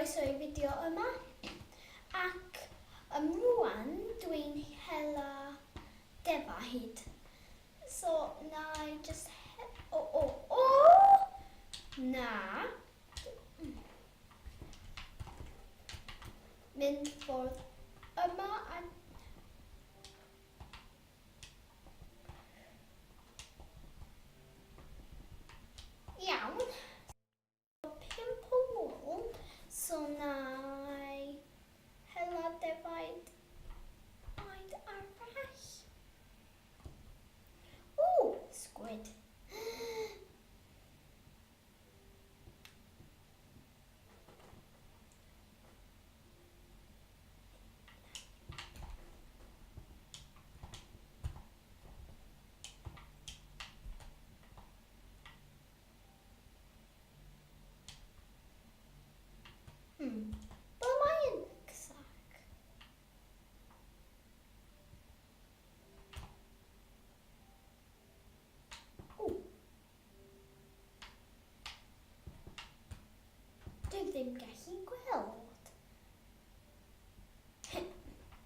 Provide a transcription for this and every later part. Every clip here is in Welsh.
croeso I fideo yma ac rwan dwi'n hela defaid. So na I just na mynd ffordd yma a iawn. Pump o wol, so na I hela defaid arall. Ooh, squid. Wel mae'n sac. Dwi ddim gallu gweld.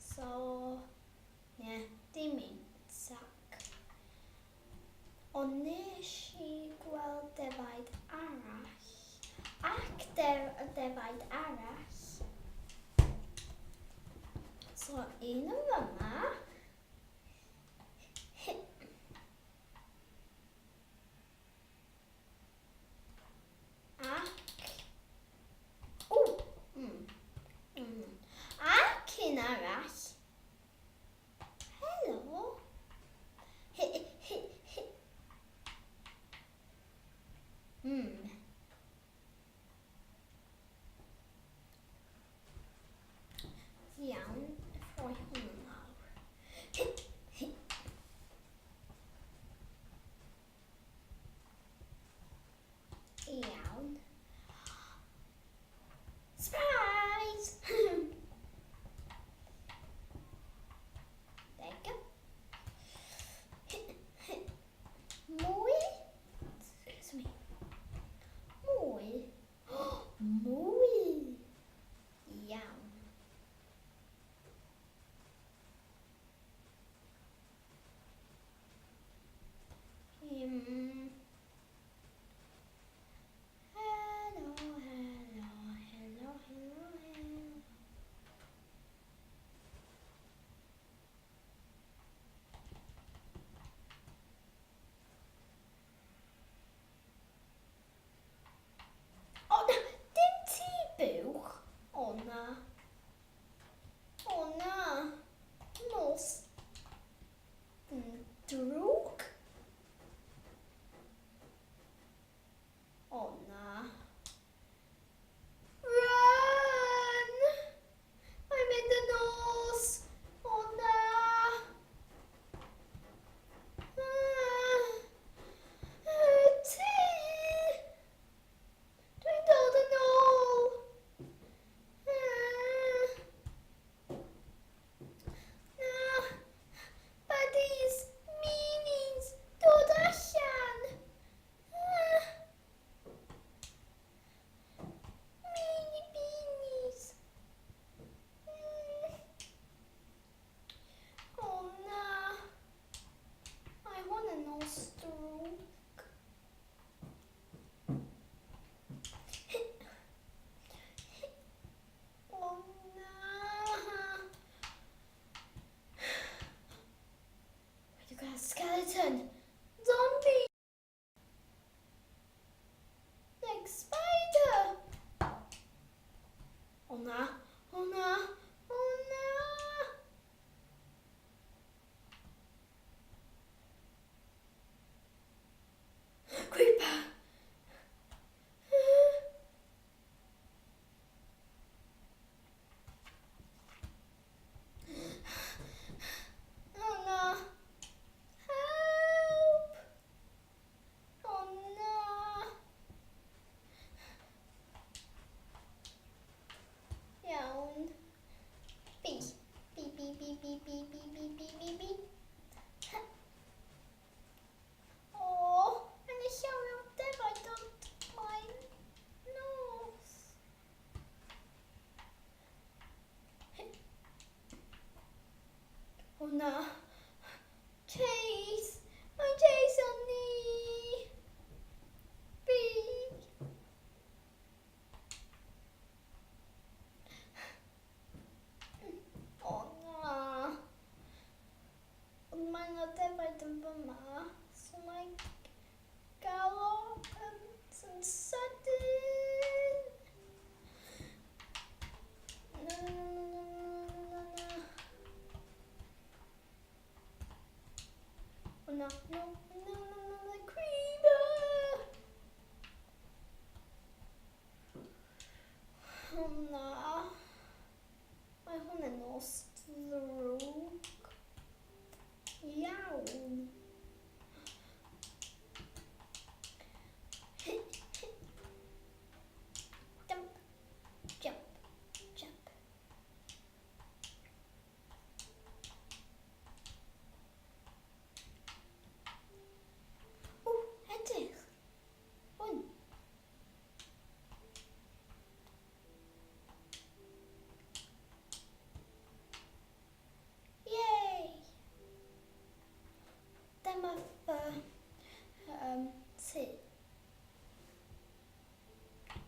So, dim un sac. Ond nes I gweld defaid arall ac defaid arall. So, un o fyma. Ac un arall. Helo. Iawn, rhoi hwn lawr. Iawn. Surprise! There you go. Mwy. Excuse me. hwnna. Chase! Mae Chase yn ni! Fi! O na! Ond mae yna defaid yn fyma, so mae gael o yn sydyn. Na, na, na, na, na, na. O na, no, no, no, no, no, creeper! O na. Mae hwn yn nos ddrwg. Iawn. Jump, jump, jump. O, edrych. Hwn. Yay! Dyma fy tŷ.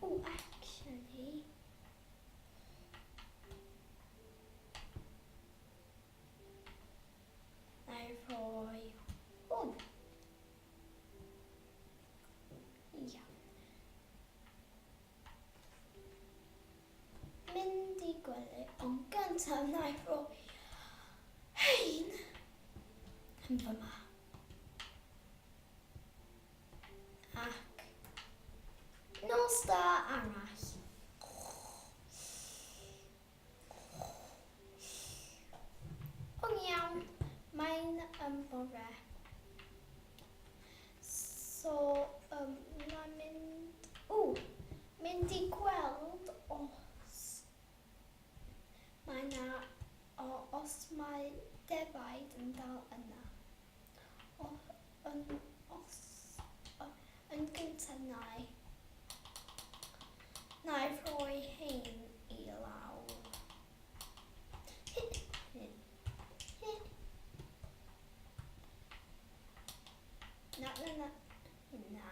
O, actually. Na I rhoi hwn. Ia. Mynd I gwely, ond gyntaf na I rhoi hein yn fyma. Ac nos da arall. Ond iawn, mae'n bore. So, na mynd I gweld os mae defaid yn dal yna. Yn gyntaf na I rhoi hein I lawr. Na, na, na. Hynna.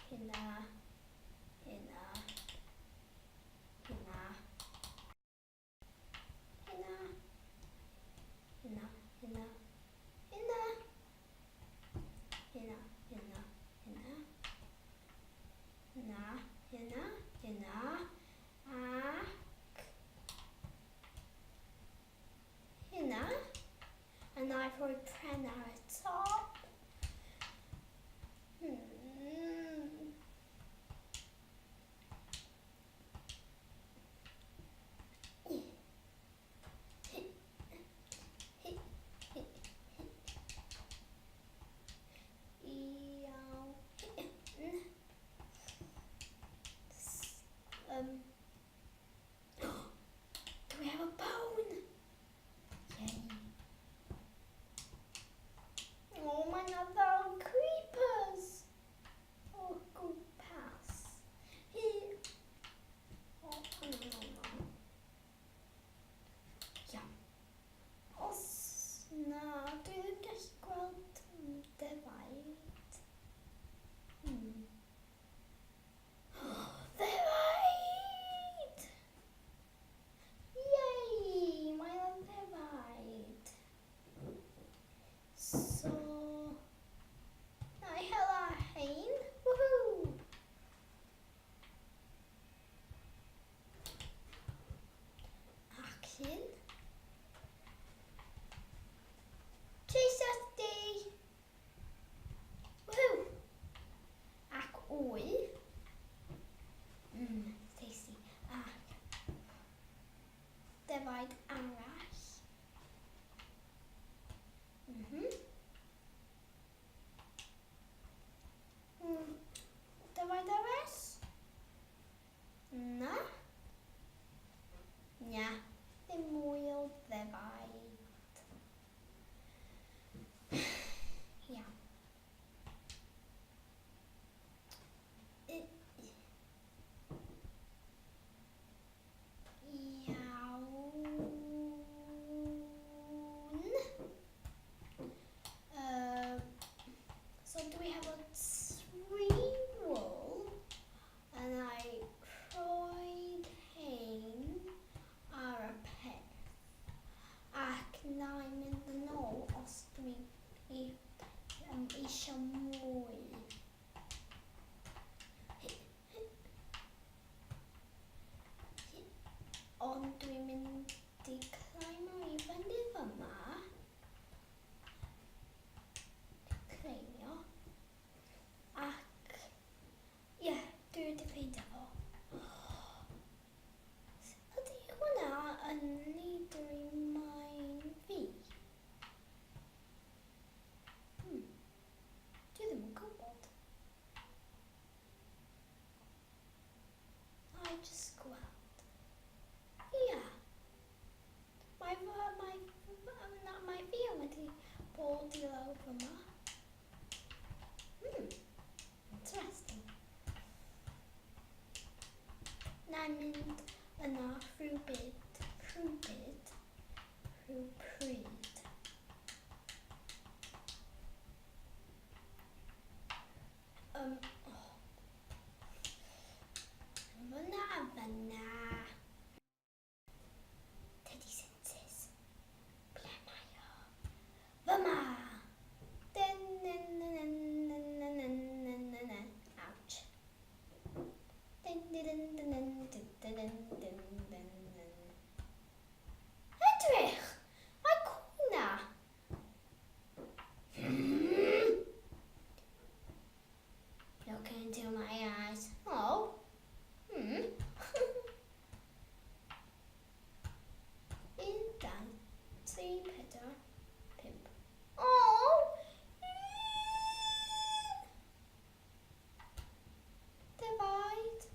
Hynna. Hynna. Hynna. Hynna. Hynna. Hynna. Hynna. Hynna. Hynna. Hynna. Hynna. Hynna. Hynna. Ac hynna. A na I rhoi pren ar y top. mwy. Ond dwi'n mynd i climio i fyny fyma. Cleimio. Ac, ie, dwi wedi ffeindio fo. Ydy hwnna yn neidr i maen fi? Dwi ddim yn gwybod. I just gweld. Ia. Mae fi wedi bod i lawr fyma. Interesting. Na'n mynd yna rhywbryd. Fyna. Teddy senses. Ble mae o? Fyma. Ouch. Edrych! Mae cwna! Look into my eyes. Oh. Un, dau, tri, pedwar, pump. Oh! Divide.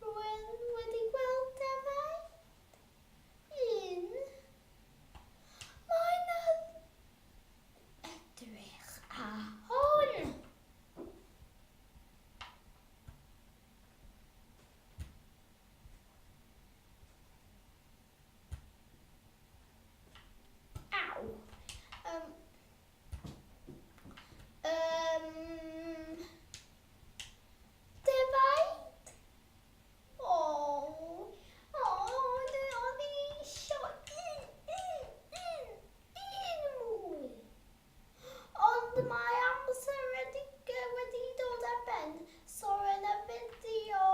Rwy'n wedi gweld defaid. Un. Mae'n edrych ar hwn. Ow. Defaid. Oh, oedd isio un mwy. Ond mae amser wedi dod ar ben, so yn y fideo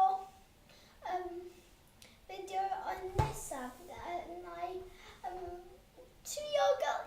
nesaf, nai trio gael